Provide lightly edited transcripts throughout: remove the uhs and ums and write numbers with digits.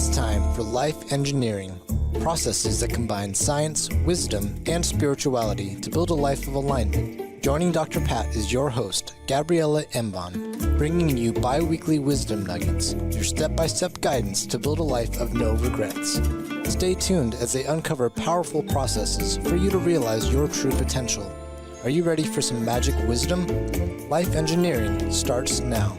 It's time for Life Engineering, processes that combine science, wisdom, and spirituality to build a life of alignment. Joining Dr. Pat is your host, Gabriela Embon, bringing you bi-weekly wisdom nuggets, your step-by-step guidance to build a life of no regrets. Stay tuned as they uncover powerful processes for you to realize your true potential. Are you ready for some magic wisdom? Life Engineering starts now.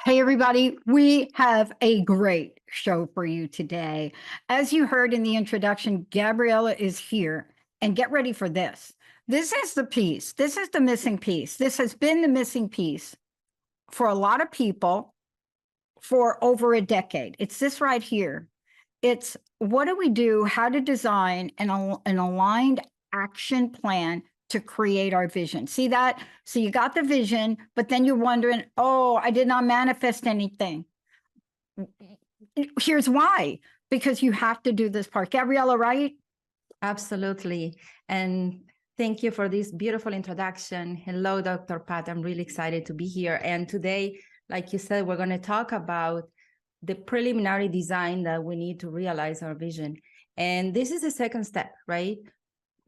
Hey, everybody, we have a great show for you today. As you heard in the introduction, Gabriela is here, and get ready for this. This is the piece. This is the missing piece. This has been the missing piece for a lot of people for over a decade. It's this right here. It's what do we do, how to design an aligned action plan to create our vision. See that? So you got the vision, but then you're wondering, oh, I did not manifest anything. Here's why, because you have to do this part. Gabriela, right? Absolutely. And thank you for this beautiful introduction. Hello, Dr. Pat. I'm really excited to be here. And today, like you said, we're going to talk about the preliminary design that we need to realize our vision. And this is the second step, right?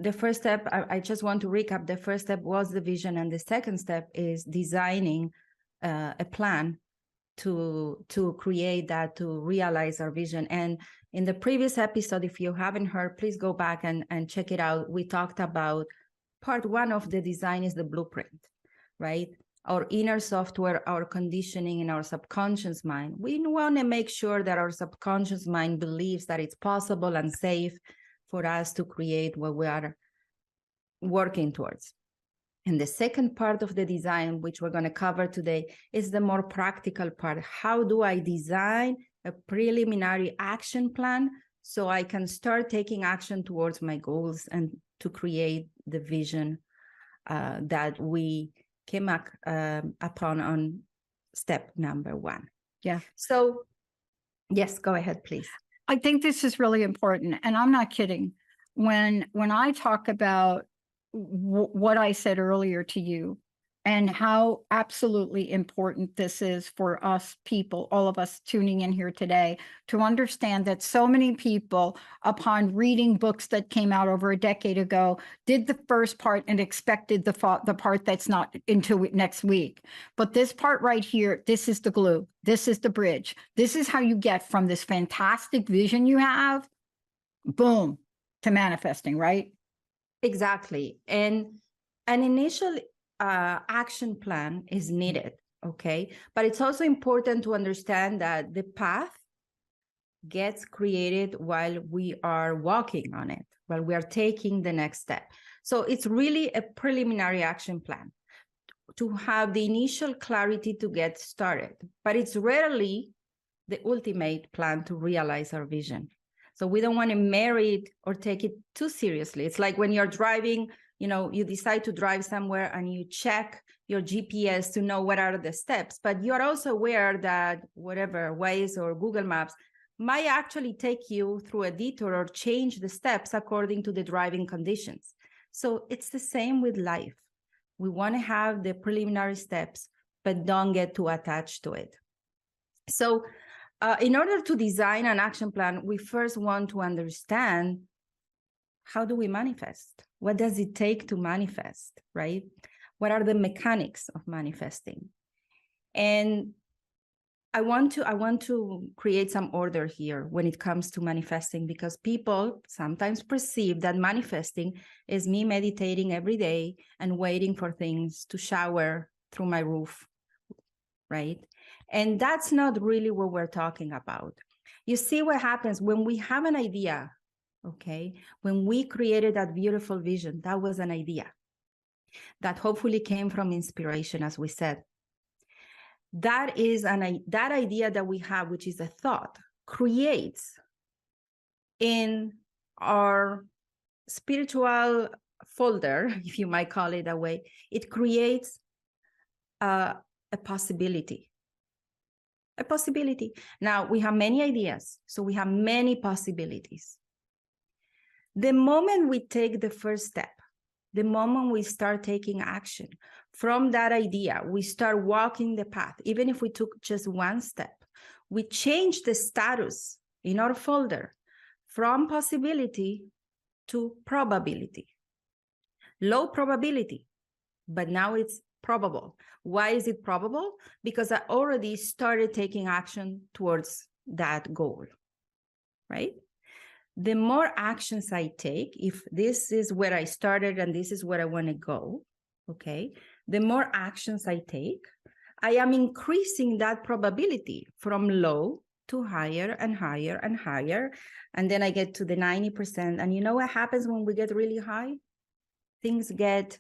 The first step, I just want to recap, the first step was the vision, and the second step is designing a plan to create that, to realize our vision. And in the previous episode, if you haven't heard, please go back and check it out. We talked about part one of the design is the blueprint, right? Our inner software, our conditioning in our subconscious mind. We want to make sure that our subconscious mind believes that it's possible and safe for us to create what we are working towards. And the second part of the design, which we're going to cover today, is the more practical part. How do I design a preliminary action plan so I can start taking action towards my goals and to create the vision that we came upon on step number one? Yeah. So, yes, go ahead, please. I think this is really important, and I'm not kidding. When I talk about what I said earlier to you and how absolutely important this is for us people, all of us tuning in here today, to understand that so many people, upon reading books that came out over a decade ago, did the first part and expected the part that's not until next week. But this part right here, this is the glue. This is the bridge. This is how you get from this fantastic vision you have, boom, to manifesting, right? Exactly. And an initial action plan is needed, okay? But it's also important to understand that the path gets created while we are walking on it, while we are taking the next step. So it's really a preliminary action plan to have the initial clarity to get started, but it's rarely the ultimate plan to realize our vision. So we don't want to marry it or take it too seriously. It's like when you're driving, you decide to drive somewhere and you check your GPS to know what are the steps, but you're also aware that whatever Waze or Google Maps might actually take you through a detour or change the steps according to the driving conditions. So it's the same with life. We want to have the preliminary steps, but don't get too attached to it. So in order to design an action plan, we first want to understand, how do we manifest? What does it take to manifest, right? What are the mechanics of manifesting? And I want to create some order here when it comes to manifesting, because people sometimes perceive that manifesting is me meditating every day and waiting for things to shower through my roof, right? And that's not really what we're talking about. You see what happens when we have an idea, okay? When we created that beautiful vision, that was an idea that hopefully came from inspiration, as we said. That idea that we have, which is a thought, creates in our spiritual folder, if you might call it that way, it creates a possibility. A possibility. Now, we have many ideas, so we have many possibilities. The moment we take the first step, the moment we start taking action, from that idea, we start walking the path, even if we took just one step, we change the status in our folder from possibility to probability. Low probability, but now it's probable. Why is it probable? Because I already started taking action towards that goal, right? The more actions I take, if this is where I started and this is where I want to go, okay, the more actions I take, I am increasing that probability from low to higher and higher and higher. And then I get to the 90%. And you know what happens when we get really high? Things get,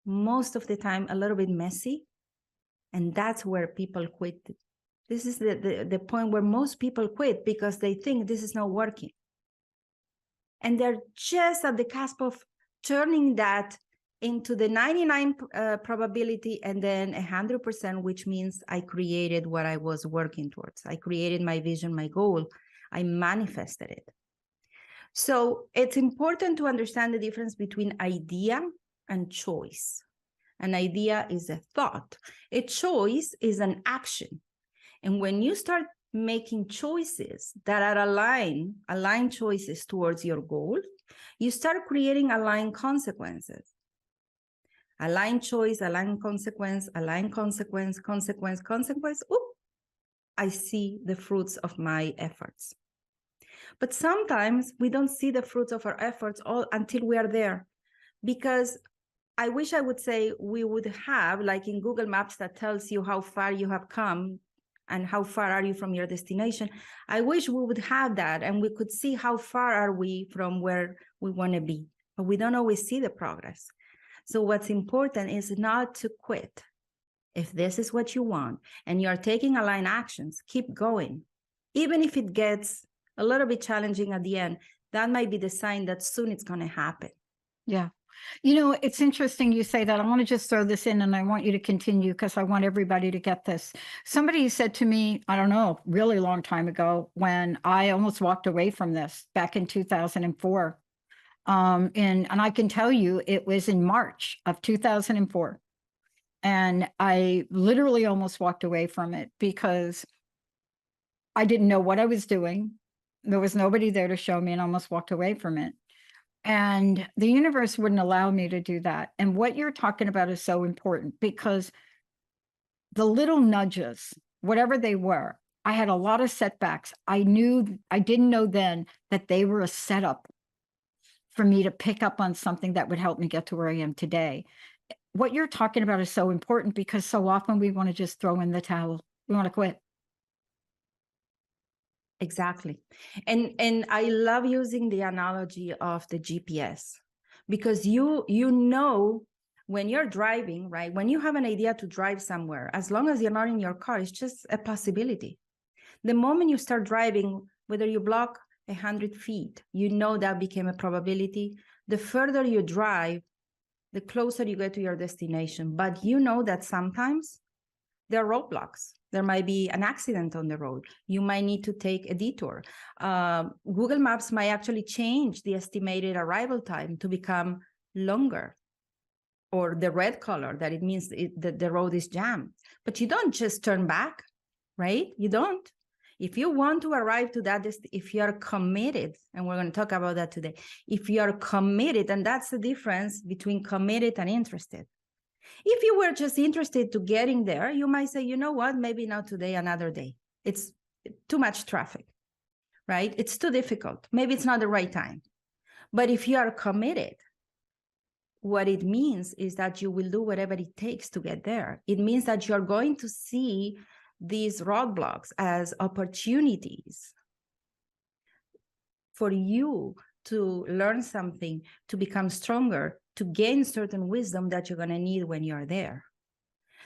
most of the time, a little bit messy. And that's where people quit. This is the point where most people quit because they think this is not working. And they're just at the cusp of turning that into the 99 probability and then 100%, which means I created what I was working towards. I created my vision, my goal. I manifested it. So it's important to understand the difference between idea and choice. An idea is a thought. A choice is an action. And when you start making choices that are aligned choices towards your goal, you start creating aligned consequences. Aligned choice, aligned consequence, aligned consequence, consequence. Oop, I see the fruits of my efforts. But sometimes we don't see the fruits of our efforts all until we are there. Because I wish I would say we would have, like in Google Maps that tells you how far you have come and how far are you from your destination. I wish we would have that and we could see how far are we from where we want to be. But we don't always see the progress. So what's important is not to quit. If this is what you want and you're taking aligned actions, keep going. Even if it gets a little bit challenging at the end, that might be the sign that soon it's going to happen. Yeah. You know, it's interesting you say that. I want to just throw this in and I want you to continue because I want everybody to get this. Somebody said to me, I don't know, really long time ago, when I almost walked away from this back in 2004. And I can tell you it was in March of 2004. And I literally almost walked away from it because I didn't know what I was doing. There was nobody there to show me and I almost walked away from it. And the universe wouldn't allow me to do that. And what you're talking about is so important because the little nudges, whatever they were, I had a lot of setbacks. I didn't know then that they were a setup for me to pick up on something that would help me get to where I am today. What you're talking about is so important because so often we want to just throw in the towel. We want to quit. Exactly. And I love using the analogy of the GPS because you know when you're driving, right? When you have an idea to drive somewhere, as long as you're not in your car, it's just a possibility. The moment you start driving, whether you block 100 feet, you know that became a probability. The further you drive, the closer you get to your destination. But you know that sometimes there are roadblocks. There might be an accident on the road. You might need to take a detour. Google Maps might actually change the estimated arrival time to become longer, or the red color, that it means that the road is jammed. But you don't just turn back, right? You don't. If you want to arrive to that, if you are committed, and we're going to talk about that today, if you are committed, and that's the difference between committed and interested. If you were just interested to getting there, you might say, you know what, maybe not today, another day. It's too much traffic, right? It's too difficult. Maybe it's not the right time. But if you are committed, what it means is that you will do whatever it takes to get there. It means that you're going to see these roadblocks as opportunities for you to learn something, to become stronger, to gain certain wisdom that you're going to need when you're there.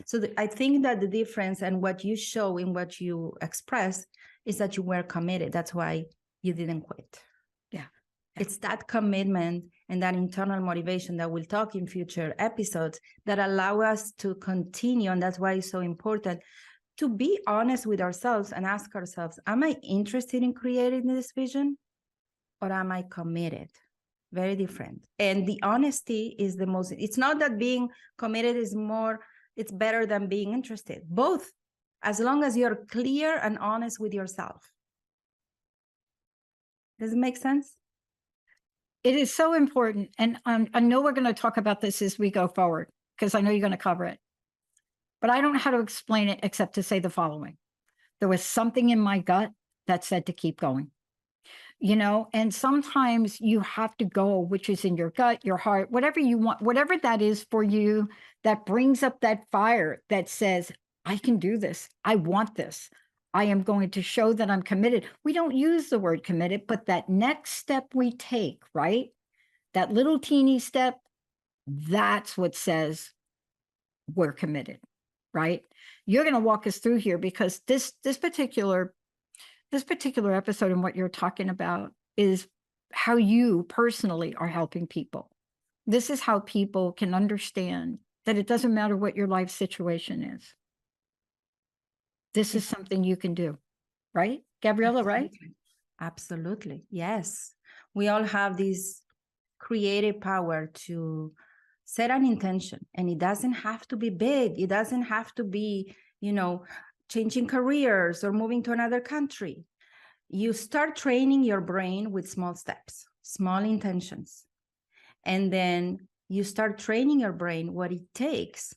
So I think that the difference and what you show in what you express is that you were committed. That's why you didn't quit. Yeah. It's that commitment and that internal motivation that we'll talk in future episodes that allow us to continue. And that's why it's so important to be honest with ourselves and ask ourselves, am I interested in creating this vision or am I committed? Very different. And the honesty is the most, it's not that being committed is more It's better than being interested. Both, as long as you're clear and honest with yourself. Does it make sense? It is so important. And I know we're going to talk about this as we go forward, because I know you're going to cover it. But I don't know how to explain it except to say the following. There was something in my gut that said to keep going. And sometimes you have to go, which is in your gut, your heart, whatever you want, whatever that is for you, that brings up that fire that says, I can do this. I want this. I am going to show that I'm committed. We don't use the word committed, but that next step we take, right? That little teeny step, that's what says we're committed, right? You're going to walk us through here, because this particular episode and what you're talking about is how you personally are helping people. This is how people can understand that it doesn't matter what your life situation is. This is something you can do, right? Gabriela, right? Absolutely. Yes. We all have this creative power to set an intention, and it doesn't have to be big. It doesn't have to be, changing careers or moving to another country. You start training your brain with small steps, small intentions. And then you start training your brain what it takes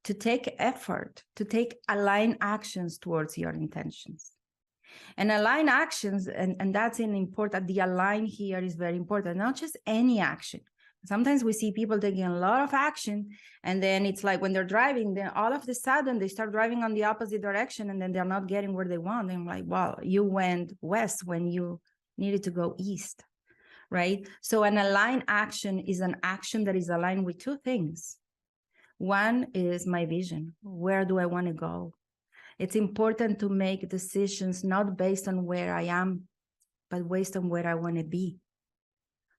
to take effort, to take aligned actions towards your intentions. And aligned actions, and that's important, the align here is very important, not just any action. Sometimes we see people taking a lot of action, and then it's like when they're driving, then all of a sudden they start driving on the opposite direction, and then they're not getting where they want. And I'm like, wow, you went west when you needed to go east, right? So an aligned action is an action that is aligned with two things. One is my vision. Where do I want to go? It's important to make decisions not based on where I am, but based on where I want to be.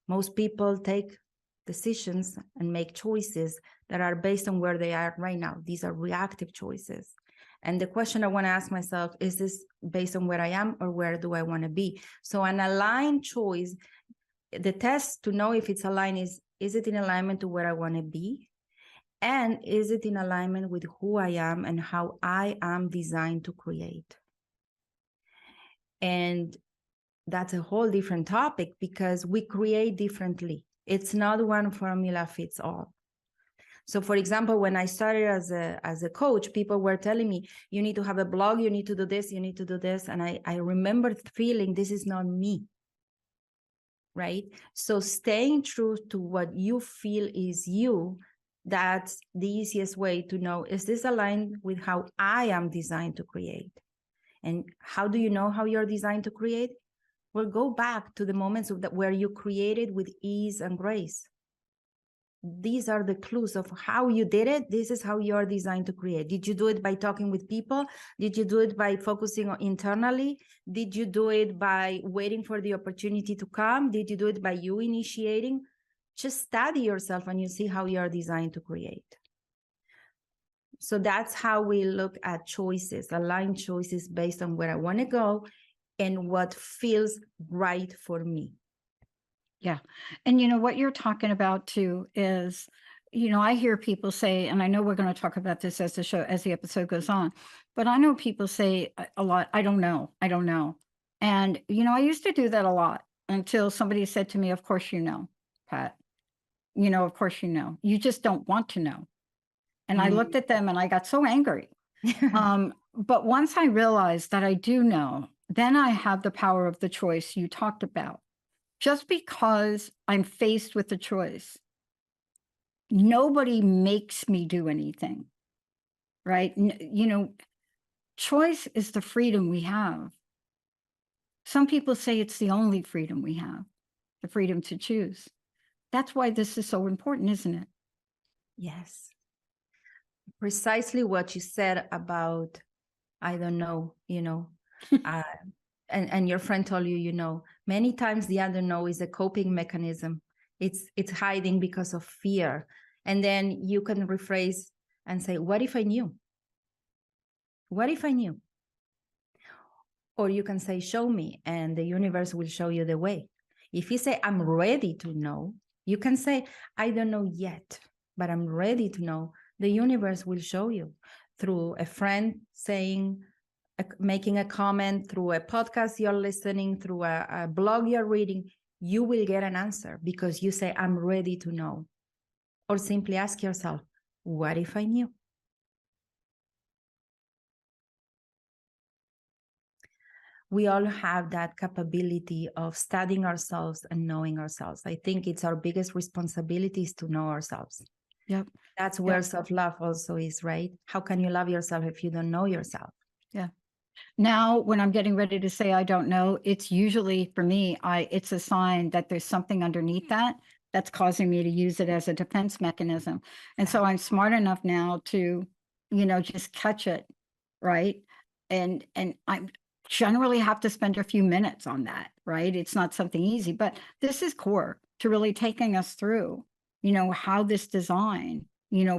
Most people take decisions and make choices that are based on where they are right now. These are reactive choices. And the question I want to ask myself, is this based on where I am, or where do I want to be? So an aligned choice, the test to know if it's aligned is it in alignment to where I want to be? And is it in alignment with who I am and how I am designed to create? And that's a whole different topic, because we create differently. It's not one formula fits all. So for example, when I started as a coach, people were telling me, you need to have a blog, you need to do this, you need to do this. And I remember feeling this is not me, right? So staying true to what you feel is you, that's the easiest way to know, is this aligned with how I am designed to create? And how do you know how you're designed to create? Well, go back to the moments where you created with ease and grace. These are the clues of how you did it. This is how you're designed to create. Did you do it by talking with people? Did you do it by focusing on internally? Did you do it by waiting for the opportunity to come? Did you do it by you initiating? Just study yourself and you see how you're designed to create. So that's how we look at choices, aligned choices based on where I want to go and what feels right for me. Yeah. And what you're talking about too is, I hear people say, and I know we're going to talk about this as the episode goes on, but I know people say a lot, I don't know. And, I used to do that a lot until somebody said to me, of course, Pat, of course, you just don't want to know. And I looked at them and I got so angry. But once I realized that I do know, then I have the power of the choice you talked about. Just because I'm faced with a choice, nobody makes me do anything, right? Choice is the freedom we have. Some people say it's the only freedom we have, the freedom to choose. That's why this is so important, isn't it? Yes. Precisely what you said about, I don't know, and your friend told you, many times the I don't know is a coping mechanism. It's hiding because of fear. And then you can rephrase and say, what if I knew? What if I knew? Or you can say, show me, and the universe will show you the way. If you say, I'm ready to know, you can say, I don't know yet, but I'm ready to know. The universe will show you through a friend saying, making a comment, through a podcast you're listening, through a blog you're reading. You will get an answer because you say, I'm ready to know. Or simply ask yourself, what if I knew? We all have that capability of studying ourselves and knowing ourselves. I think it's our biggest responsibility is to know ourselves. Yep. That's where Yep. self-love also is, right? How can you love yourself if you don't know yourself? Yeah. Now, when I'm getting ready to say I don't know, it's usually for me, it's a sign that there's something underneath that's causing me to use it as a defense mechanism. And so I'm smart enough now to, just catch it, right? And I generally have to spend a few minutes on that, right? It's not something easy, but this is core to really taking us through, how this design,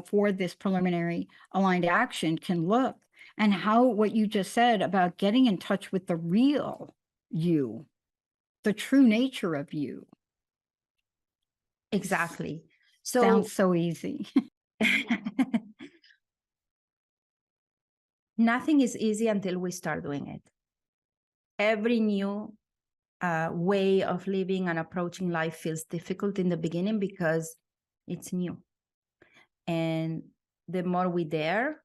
for this preliminary aligned action can look. And how what you just said about getting in touch with the real you, the true nature of you. Exactly. Sounds so easy. Nothing is easy until we start doing it. Every new way of living and approaching life feels difficult in the beginning because it's new. And the more we dare,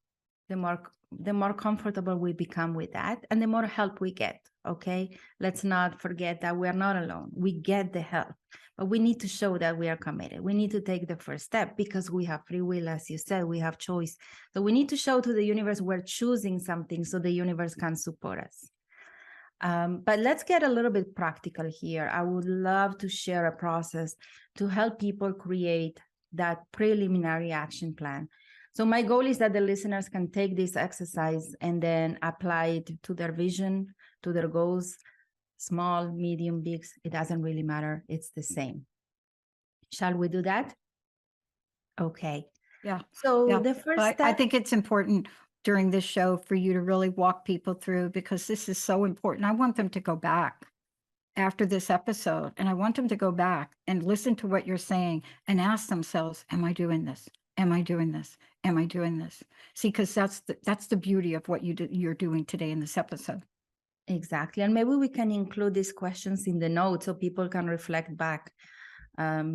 the more comfortable we become with that, and the more help we get. Okay, let's not forget that we are not alone. We get the help, but we need to show that we are committed. We need to take the first step because we have free will, as you said, we have choice. So we need to show to the universe we're choosing something so the universe can support us. But let's get a little bit practical here. I would love to share a process to help people create that preliminary action plan. So my goal is that the listeners can take this exercise and then apply it to their vision, to their goals, small, medium, big, it doesn't really matter. It's the same. Shall we do that? Okay. Yeah. So Yeah. the first step. I think it's important during this show for you to really walk people through, because this is so important. I want them to go back after this episode, and I want them to go back and listen to what you're saying and ask themselves, am I doing this? Am I doing this? Am I doing this? See, because that's the beauty of what you're doing today in this episode. Exactly. And maybe we can include these questions in the notes so people can reflect back.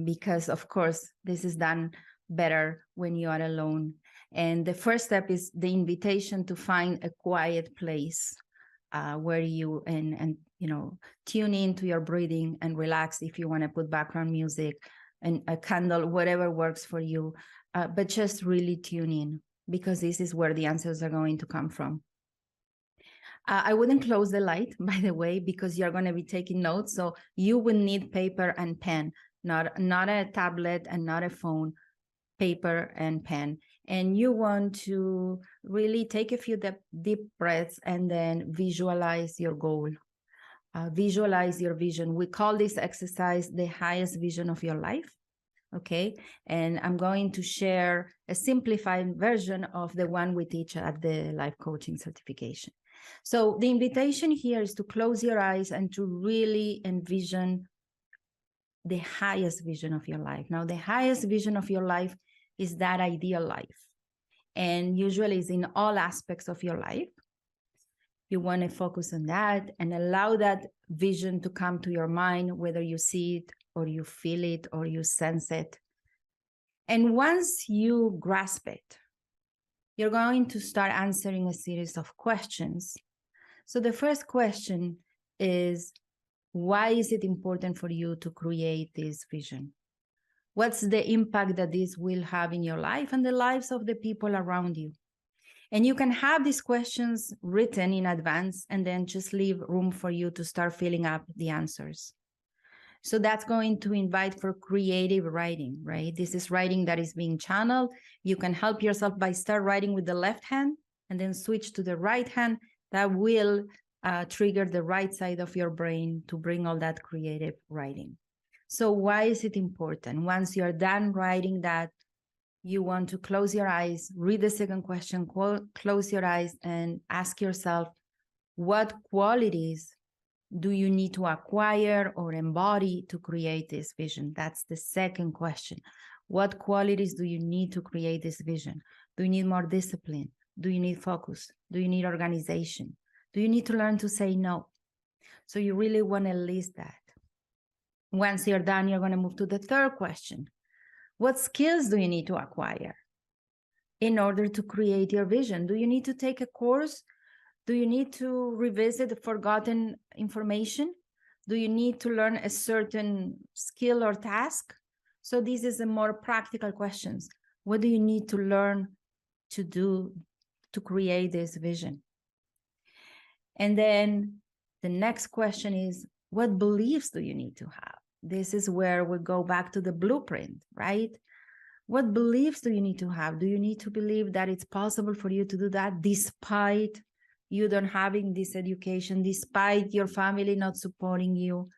Because of course, this is done better when you are alone. And the first step is the invitation to find a quiet place where you and tune into your breathing and relax. If you want to put background music and a candle, whatever works for you, but just really tune in, because this is where the answers are going to come from. I wouldn't close the light, by the way, because you're going to be taking notes. So you will need paper and pen, not a tablet and not a phone, paper and pen. And you want to really take a few deep breaths and then visualize your goal. Visualize your vision. We call this exercise the highest vision of your life. Okay. And I'm going to share a simplified version of the one we teach at the life coaching certification. So the invitation here is to close your eyes and to really envision the highest vision of your life. Now, the highest vision of your life is that ideal life. And usually it's in all aspects of your life. You want to focus on that and allow that vision to come to your mind, whether you see it or you feel it or you sense it. And once you grasp it, you're going to start answering a series of questions. So the first question is, why is it important for you to create this vision? What's the impact that this will have in your life and the lives of the people around you? And you can have these questions written in advance and then just leave room for you to start filling up the answers. So that's going to invite for creative writing, right? This is writing that is being channeled. You can help yourself by start writing with the left hand and then switch to the right hand. That will trigger the right side of your brain to bring all that creative writing. So why is it important? Once you're done writing that, you want to close your eyes, read the second question, close your eyes and ask yourself, what qualities do you need to acquire or embody to create this vision? That's the second question. What qualities do you need to create this vision? Do you need more discipline? Do you need focus? Do you need organization? Do you need to learn to say no? So you really want to list that. Once you're done, you're going to move to the third question. What skills do you need to acquire in order to create your vision? Do you need to take a course? Do you need to revisit the forgotten information? Do you need to learn a certain skill or task? So this is a more practical questions. What do you need to learn to do to create this vision? And then the next question is, what beliefs do you need to have? This is where we go back to the blueprint, right? What beliefs do you need to have? Do you need to believe that it's possible for you to do that despite you don't having this education, despite your family not supporting you,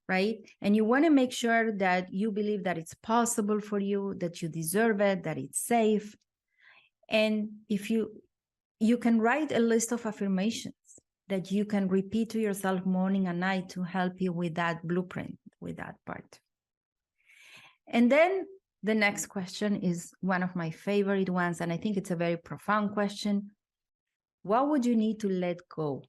right? And you want to make sure that you believe that it's possible for you, that you deserve it, that it's safe. And if you can write a list of affirmations that you can repeat to yourself morning and night to help you with that blueprint, with that part. And then the next question is one of my favorite ones, and I think it's a very profound question. What would you need to let go,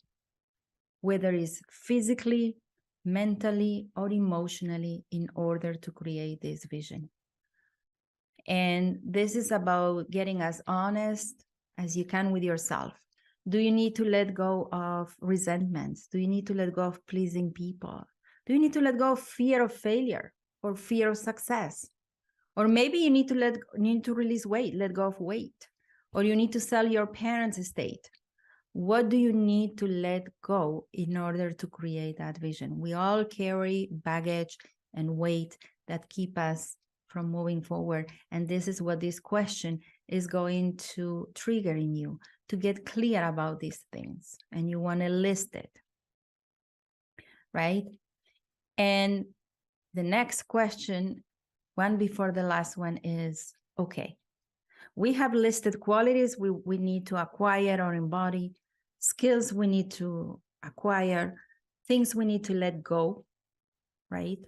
whether it's physically, mentally, or emotionally, in order to create this vision? And this is about getting as honest as you can with yourself. Do you need to let go of resentments? Do you need to let go of pleasing people? Do you need to let go of fear of failure or fear of success? Or maybe you need to release weight, let go of weight, or you need to sell your parents' estate. What do you need to let go in order to create that vision? We all carry baggage and weight that keep us from moving forward. And this is what this question is going to trigger in you, to get clear about these things. And you want to list it, right? And the next question, one before the last one, is, okay, we have listed qualities we need to acquire or embody, skills we need to acquire, things we need to let go, right?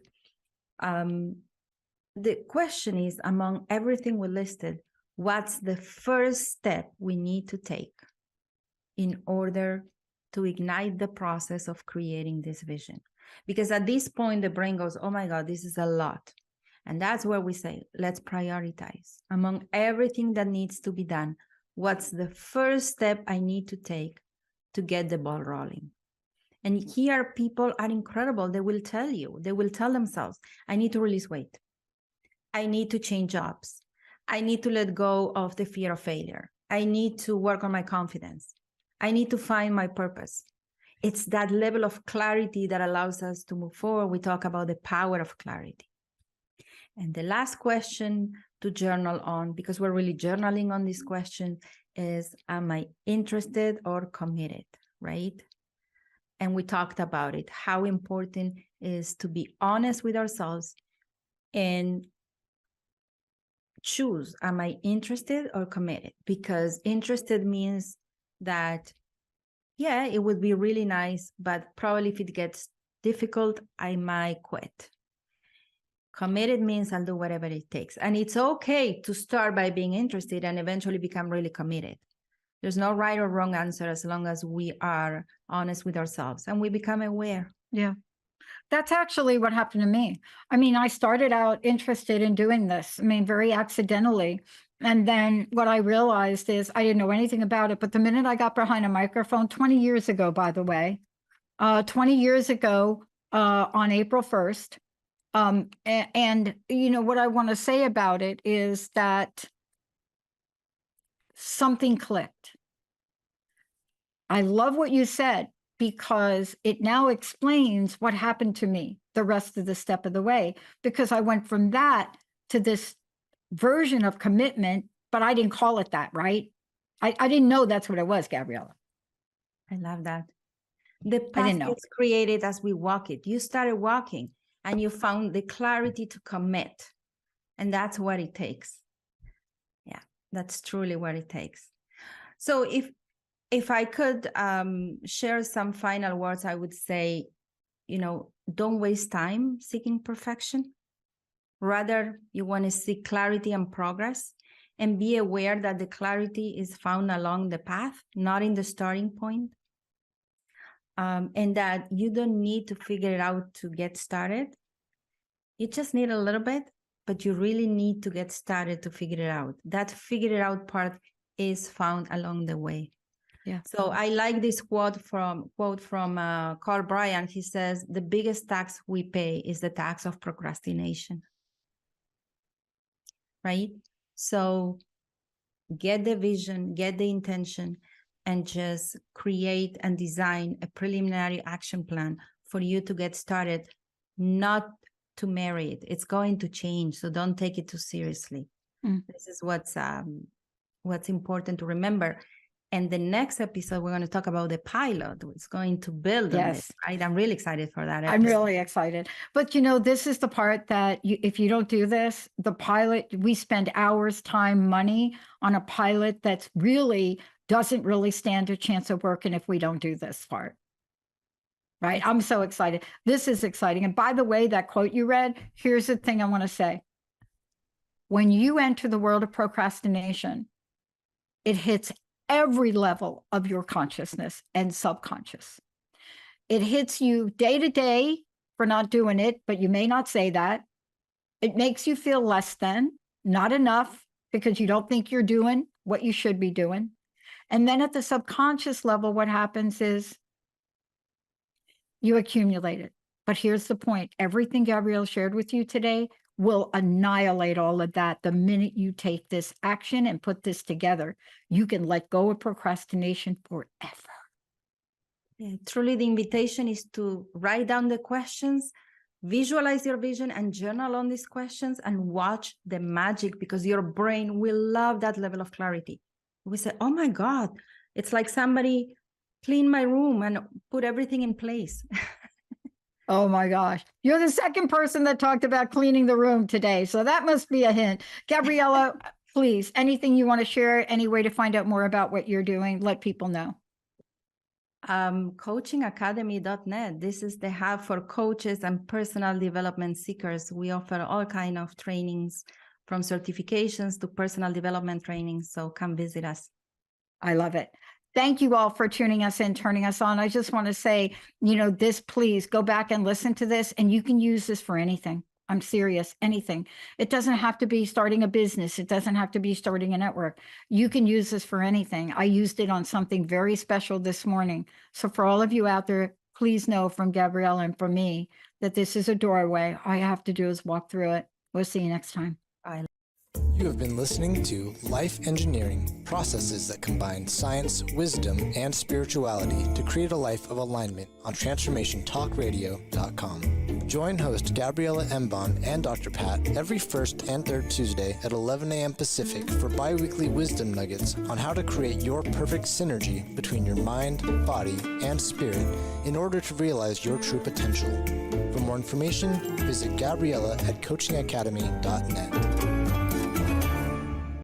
The question is, among everything we listed, what's the first step we need to take in order to ignite the process of creating this vision? Because at this point, the brain goes, oh my God, this is a lot. And that's where we say, let's prioritize. Among everything that needs to be done, what's the first step I need to take to get the ball rolling? And here, people are incredible. They will tell you, they will tell themselves, I need to release weight. I need to change jobs. I need to let go of the fear of failure. I need to work on my confidence. I need to find my purpose. It's that level of clarity that allows us to move forward. We talk about the power of clarity. And the last question to journal on, because we're really journaling on this question, is, am I interested or committed, right? And we talked about it, how important it is to be honest with ourselves and choose, am I interested or committed? Because interested means that, yeah, it would be really nice, but probably if it gets difficult, I might quit. Committed means I'll do whatever it takes. And it's okay to start by being interested and eventually become really committed. There's no right or wrong answer as long as we are honest with ourselves and we become aware. Yeah. That's actually what happened to me. I mean, I started out interested in doing this, I mean, very accidentally. And then what I realized is I didn't know anything about it. But the minute I got behind a microphone, 20 years ago, by the way, 20 years ago on April 1st, and you know, what I want to say about it is that something clicked. I love what you said, because it now explains what happened to me the rest of the step of the way, because I went from that to this version of commitment, but I didn't call it that, right? I didn't know that's what it was, Gabriela. I love that. The path gets created as we walk it. You started walking and you found the clarity to commit. And that's what it takes. Yeah, that's truly what it takes. So if I could share some final words, I would say, you know, don't waste time seeking perfection. Rather, you want to seek clarity and progress. and be aware that the clarity is found along the path, not in the starting point. And that you don't need to figure it out to get started. You just need a little bit, but you really need to get started to figure it out. That figure it out part is found along the way. Yeah. So I like this quote from Carl Bryant. He says, the biggest tax we pay is the tax of procrastination. Right? So get the vision, get the intention, and just create and design a preliminary action plan for you to get started, not to marry it. It's going to change, so don't take it too seriously. This is what's important to remember. And the next episode, we're going to talk about the pilot. It's going to build on it, right? I'm really excited for that episode. I'm really excited. But, this is the part that if you don't do this, the pilot, we spend hours, time, money on a pilot that's really doesn't really stand a chance of working if we don't do this part. Right? I'm so excited. This is exciting. And by the way, that quote you read, here's the thing I want to say. When you enter the world of procrastination, it hits every level of your consciousness and subconscious. It hits you day to day for not doing it, but you may not say that. It makes you feel less than, not enough, because you don't think you're doing what you should be doing. And then at the subconscious level, what happens is you accumulate it. But here's the point. Everything Gabrielle shared with you today will annihilate all of that the minute you take this action and put this together. You can let go of procrastination forever. Yeah, truly, the invitation is to write down the questions, visualize your vision, and journal on these questions, and watch the magic, because your brain will love that level of clarity. We say, oh my God, it's like somebody cleaned my room and put everything in place. Oh my gosh. You're the second person that talked about cleaning the room today. So that must be a hint. Gabriela, please, anything you want to share, any way to find out more about what you're doing, let people know. Coachingacademy.net. This is the hub for coaches and personal development seekers. We offer all kinds of trainings, from certifications to personal development trainings. So come visit us. I love it. Thank you all for tuning us in, turning us on. I just want to say, this, please go back and listen to this, and you can use this for anything. I'm serious, anything. It doesn't have to be starting a business. It doesn't have to be starting a network. You can use this for anything. I used it on something very special this morning. So for all of you out there, please know from Gabriela and from me that this is a doorway. All you have to do is walk through it. We'll see you next time. Bye. You have been listening to Life Engineering, processes that combine science, wisdom, and spirituality to create a life of alignment on TransformationTalkRadio.com. Join host Gabriela Embon and Dr. Pat every first and third Tuesday at 11 a.m. Pacific for bi-weekly wisdom nuggets on how to create your perfect synergy between your mind, body, and spirit in order to realize your true potential. For more information, visit Gabriela at coachingacademy.net.